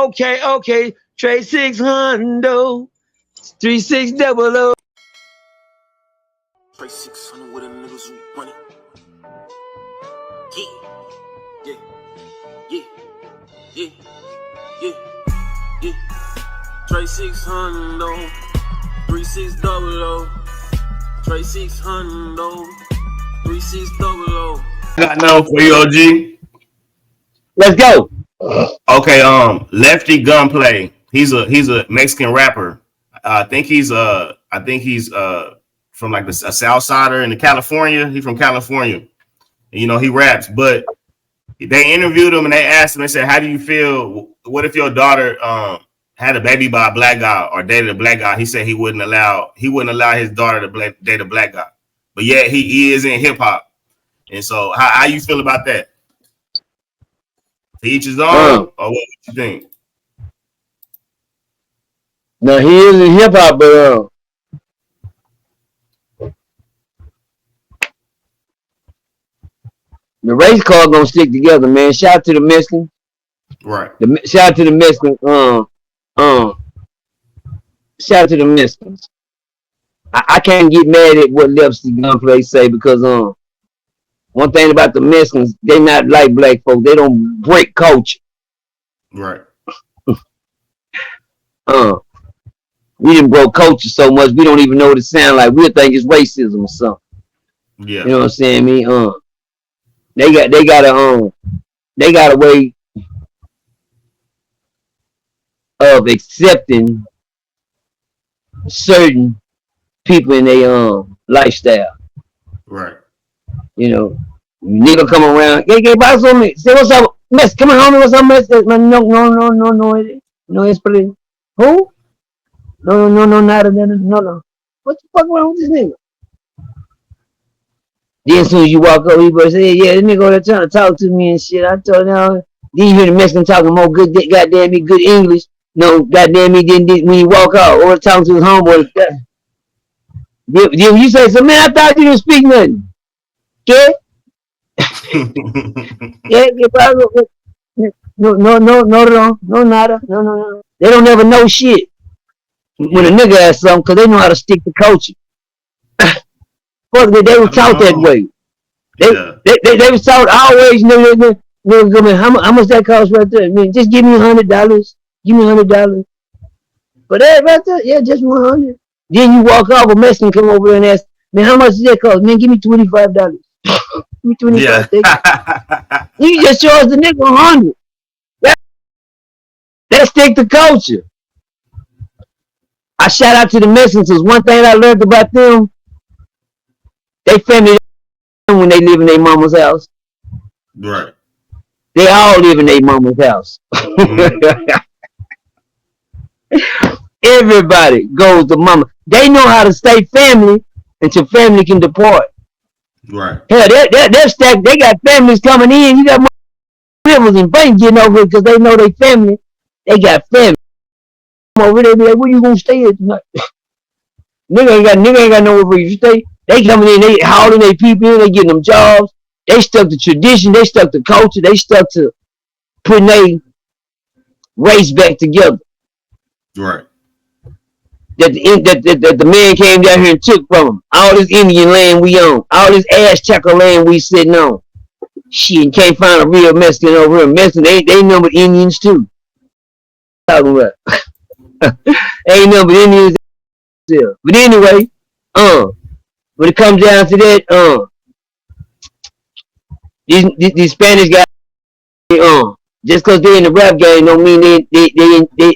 Okay. Trade 600, 3600. Trade 600 with them niggas who run it. Yeah. Trade 600, 3600. Trade 600, 3600. I got no for you, OG. Let's go. Okay, Lefty Gunplay. He's a Mexican rapper. I think he's from like a South Sider in California. He's from California. And, you know, he raps, but they interviewed him and they asked him, they said, how do you feel? What if your daughter had a baby by a black guy or dated a black guy? He said he wouldn't allow his daughter to date a black guy. But yet he is in hip hop. And so how you feel about that? To each his own, or what you think? No, he is in hip hop, but the race car gonna stick together, man. Shout out to the Mexicans. Right. Shout out to the Mexicans. Shout out to the Mexicans. I can't get mad at what Lefty Gunplay say because one thing about the Mexicans, they not like black folk. They don't break culture. Right. We didn't broke culture so much we don't even know what it sound like. We'll think it's racism or something. Yeah. You know what I'm saying? They got a way of accepting certain people in their lifestyle. Right. You know, nigga come around, hey, boss on me. Say what's up, mess? Come on, homie, what's up, mess? No, it's pretty. Who? No, no. What the fuck wrong with this nigga? Then as soon as you walk up, he go say, yeah, this nigga over there trying to talk to me and shit. I told him, then you hear the Mexican talking more good, goddamn me, good English. No, goddamn me, then when you walk out, or talking to his homeboy. Then you say, so man, I thought you didn't speak nothing. Yeah? Yeah, no, nada. No. They don't ever know shit when a nigga has something because they know how to stick to culture. Fuck, they were taught that way. They was taught always, how much that cost right there? I mean, just give me $100. Give me $100. But that right there, yeah, just 100. Then you walk off, a Mexican come over and ask, man, how much does that cost? Man, give me $25. Give me 25. Yeah. You just charge the nigga 100. That stick to culture. I shout out to the Mexicans. One thing I learned about them, they family when they live in their mama's house. Right. They all live in their mama's house. Everybody goes to mama. They know how to stay family until family can depart. Right. Hell, they're stacked. They got families coming in. You got rivers and banks getting over because they know they family. They got family. Over there, be like, where you gonna stay at tonight? nigga ain't got nowhere for you to stay. They coming in, they hauling their people in, they getting them jobs. They stuck to tradition, they stuck to culture, they stuck to putting their race back together. Right. That the man came down here and took from them. All this Indian land we own, all this ass checker land we sitting on. Shit, can't find a real Mexican over here. Mexican, they number Indians too. Talking about. Ain't number Indians. But anyway, when it comes down to that, these Spanish guys, just because they're in the rap game don't mean they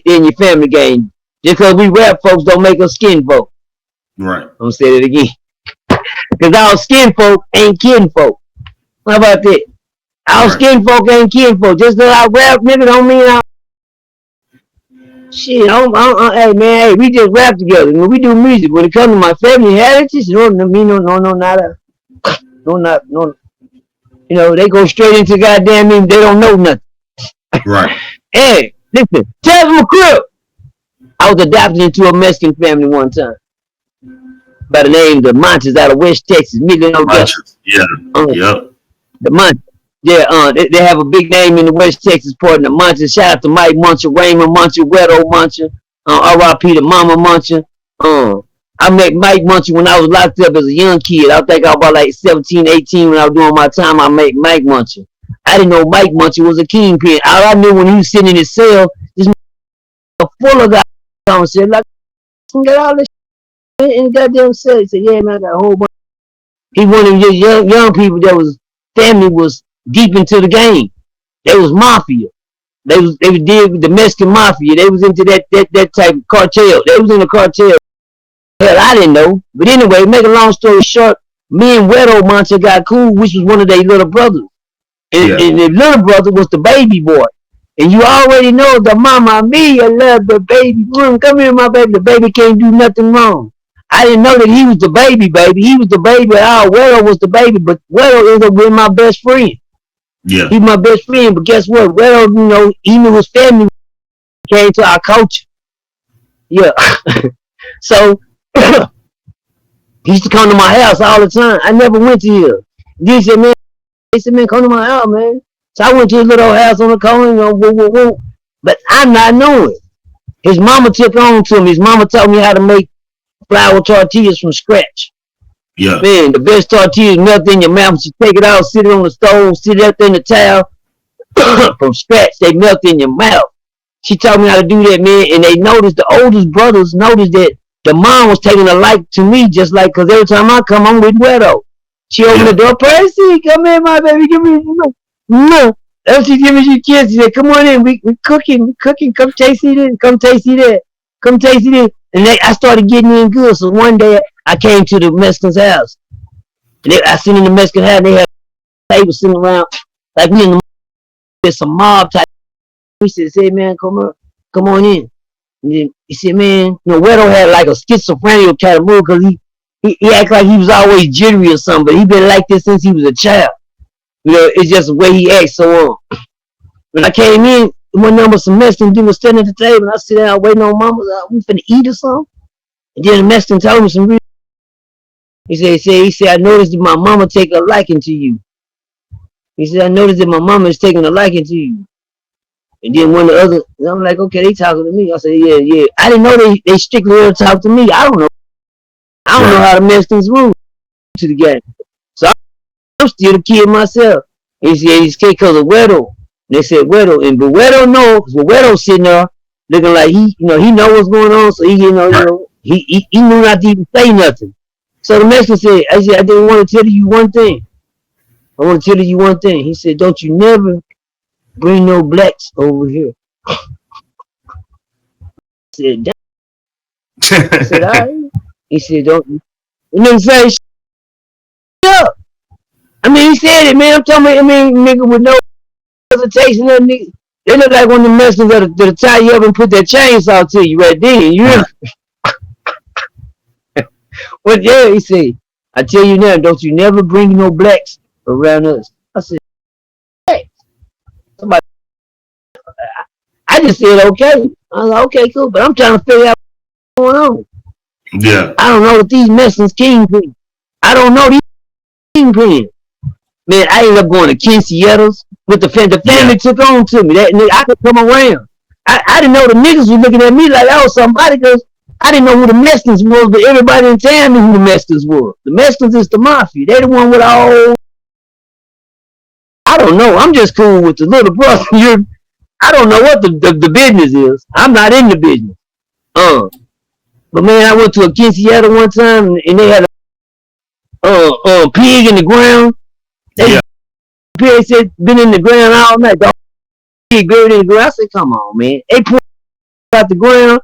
in your family game. Just because we rap folks don't make us skin folk. Right. I'm gonna say that again. Because our skin folk ain't kin folk. How about that? Our skin folk ain't kin folk. Just because I rap, nigga, don't mean I. Shit, hey man, hey, we just rap together. When we do music, when it comes to my family heritage, no, nada. No. You know, they go straight into goddamn me, they don't know nothing. Right. Hey, listen, tell them a crib. I was adopted into a Mexican family one time. By the name of the Montes out of West Texas. Montes. Yeah. Yep. The Montes. Yeah, they have a big name in the West Texas part of the Muncher. Shout out to Mike Muncher, Raymond Muncher, Wedo Muncher, R.I.P. to Mama Muncher. I met Mike Muncher when I was locked up as a young kid. I think I was about like 17, 18 when I was doing my time. I met Mike Muncher. I didn't know Mike Muncher was a kingpin. All I knew when he was sitting in his cell, this full of guys on shit. Like, get all this shit in the goddamn cell. He said, yeah, man, I got a whole bunch. He wanted just young people that was family was deep into the game. They was mafia. They did with the Mexican mafia. They was into that type of cartel. They was in the cartel. Hell, I didn't know. But anyway, make a long story short, me and Wedo Monster got cool, which was one of their little brothers. And the little brother was the baby boy. And you already know the mama Mia love the baby. Come here, my baby. The baby can't do nothing wrong. I didn't know that he was the baby. He was the baby. Wedo was the baby, but Wedo ended up being my best friend. Yeah. He's my best friend, but guess what? Wedo, you know, he knew his family came to our culture. Yeah. So he used to come to my house all the time. I never went to him. He said, man, come to my house, man. So I went to his little house on the corner, you know, woo. But I'm not knowing. His mama took on to him. His mama taught me how to make flour tortillas from scratch. Yeah. Man, the best tortillas melt in your mouth. You take it out, sit it on the stove, sit it up in the towel. From scratch, they melt in your mouth. She taught me how to do that, man. And they noticed, the oldest brothers noticed that the mom was taking a like to me, just like, because every time I come, I'm with Wedo. She opened the door, Percy, come in, my baby, give me, no. She give me your kids. She said, come on in, we cooking, come taste it, come taste it. And I started getting in good. So one day I came to the Mexican's house. And I seen in the Mexican house, they had tables sitting around, like me and some mob type. He said, hey man, come on in. And then he said, man, you know, Wedo had like a schizophrenic kind of mood because he acted like he was always jittery or something, but he been like this since he was a child. You know, it's just the way he acts. So when I came in, one number some Mexican dude was standing at the table, and I sit down waiting on mama. We finna eat or something. And then the Mexican told me some real. He said, I noticed that my mama take a liking to you. He said, I noticed that my mama is taking a liking to you. And then one of the other, and I'm like, okay, they talking to me. I said, yeah. I didn't know they strictly ever talk to me. I don't know how the Mexicans move to the game. So I'm still the kid myself. He said he's kid because of Wedo. They said Wedo, but Wedo knows. So Wedo sitting there looking like he know what's going on. So he knew not to even say nothing. So the Mexican said, I didn't want to tell you one thing. I want to tell you one thing. He said, don't you never bring no blacks over here. I said, damn. I said, all right. He said, don't. And then say, shut up. I mean, he said it, man. I'm talking about, nigga with no hesitation. Nigga. They look like one of the Mexicans that'll tie you up and put that chainsaw to you right then. You know? But yeah, he said, I tell you now, don't you never bring no blacks around us. I said, hey. Somebody, I just said, okay. I was like, okay, cool. But I'm trying to figure out what's going on. Yeah. I don't know what these Mexicans kingpin. I don't know these kingpin. Man, I ended up going to Quinceañeras with the family took on to me. That nigga, I could come around. I didn't know the niggas was looking at me like I was somebody because I didn't know who the Mexicans was, but everybody in town knew who the Mexicans were. The Mexicans is the mafia. They the one with all. I don't know. I'm just cool with the little brother. I don't know what the business is. I'm not in the business. But man, I went to a quinceañera one time and they had a pig in the ground. Pig said been in the ground all night. The pig buried in the ground. I said, come on, man. They pulled out the ground.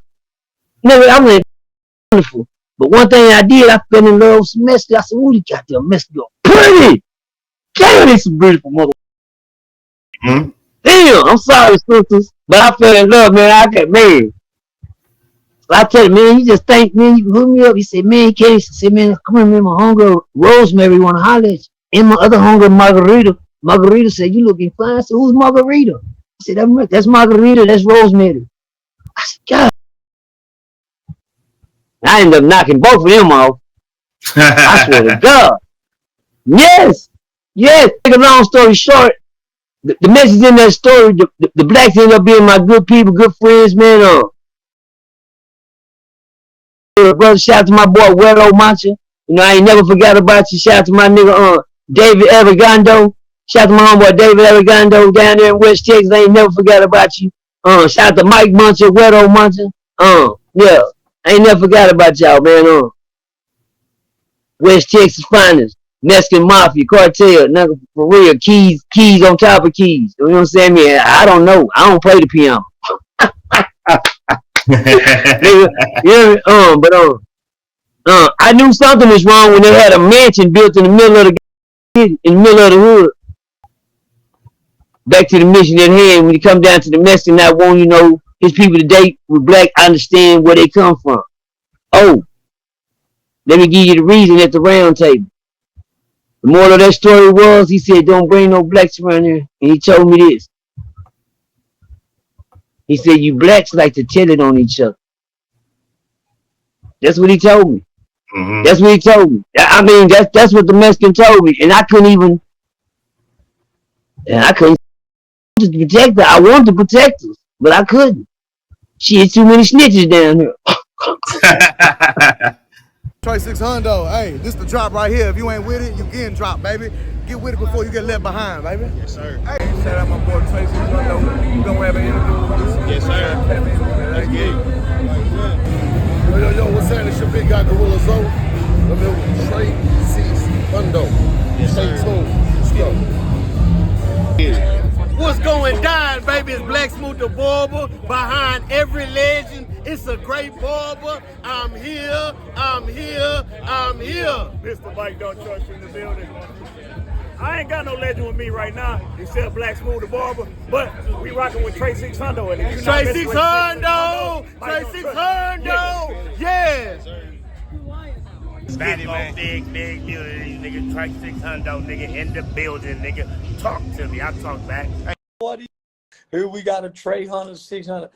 Nigga, I went wonderful. But one thing I did, I fell in love with some Mexican. I said, "What you got there, Mexican? Pretty! Damn, it's some beautiful mother." Damn, I'm sorry, sisters, but I fell in love, man. I got married. So I tell you, man, you just think, man, you can hook me up. He said, man, Casey, he said, man, come here, man, my hunger, Rosemary, want to holler at you. And my other hunger, Margarita. Margarita said, you looking fine. I said, who's Margarita? I said, that's Margarita, that's Rosemary. I said, God. I ended up knocking both of them off. I swear to God. Yes. Take a long story short, the message in that story, the blacks end up being my good people, good friends, man. Brother, shout out to my boy Wedo Mancha. You know, I ain't never forgot about you. Shout out to my nigga David Arregondo. Shout out to my homeboy David Arregondo down there in West Texas. I ain't never forgot about you. Shout out to Mike Mancha, Wedo Mancha. Yeah, I ain't never forgot about y'all, man. West Texas finest, Mexican Mafia, cartel, nigga, for real, keys on top of keys. You know what I'm saying? Man, I don't know. I don't play the piano. Nigga, but I knew something was wrong when they had a mansion built in the middle of the hood. Back to the mission at hand. When you come down to the Mexican, not want you know his people today with black understand where they come from. Oh, let me give you the reason at the round table. The moral of that story was, he said, don't bring no blacks around here. And he told me this. He said, you blacks like to tell it on each other. That's what he told me. Mm-hmm. That's what he told me. I mean, that's what the Mexican told me. And I couldn't protect her. I wanted to protect her, but I couldn't. Shit, too many snitches down here. Trey 600, hey, this the drop right here. If you ain't with it, you getting dropped, baby. Get with it before you get left behind, baby. Yes, sir. Hey, shout out my boy Trey 600. You gonna have an interview with us? Yes, sir. Let's get it. Yo, what's that? It's your big guy, Gorilla Zoe. I'm here with Trey 600. Yes, stay tuned. Let's go. What's going down, baby? It's Black Smooth the Barber. Behind every legend, it's a great barber. I'm here. Mr. Mike, don't trust you in the building. I ain't got no legend with me right now, except Black Smooth the Barber, but we rocking with Trey 600. And if you're not Trey 600! Trey 600! Yeah! Big building, nigga, Trey 600, nigga, in the building, nigga. Talk to me, I talk back. Here we got a Trey 600.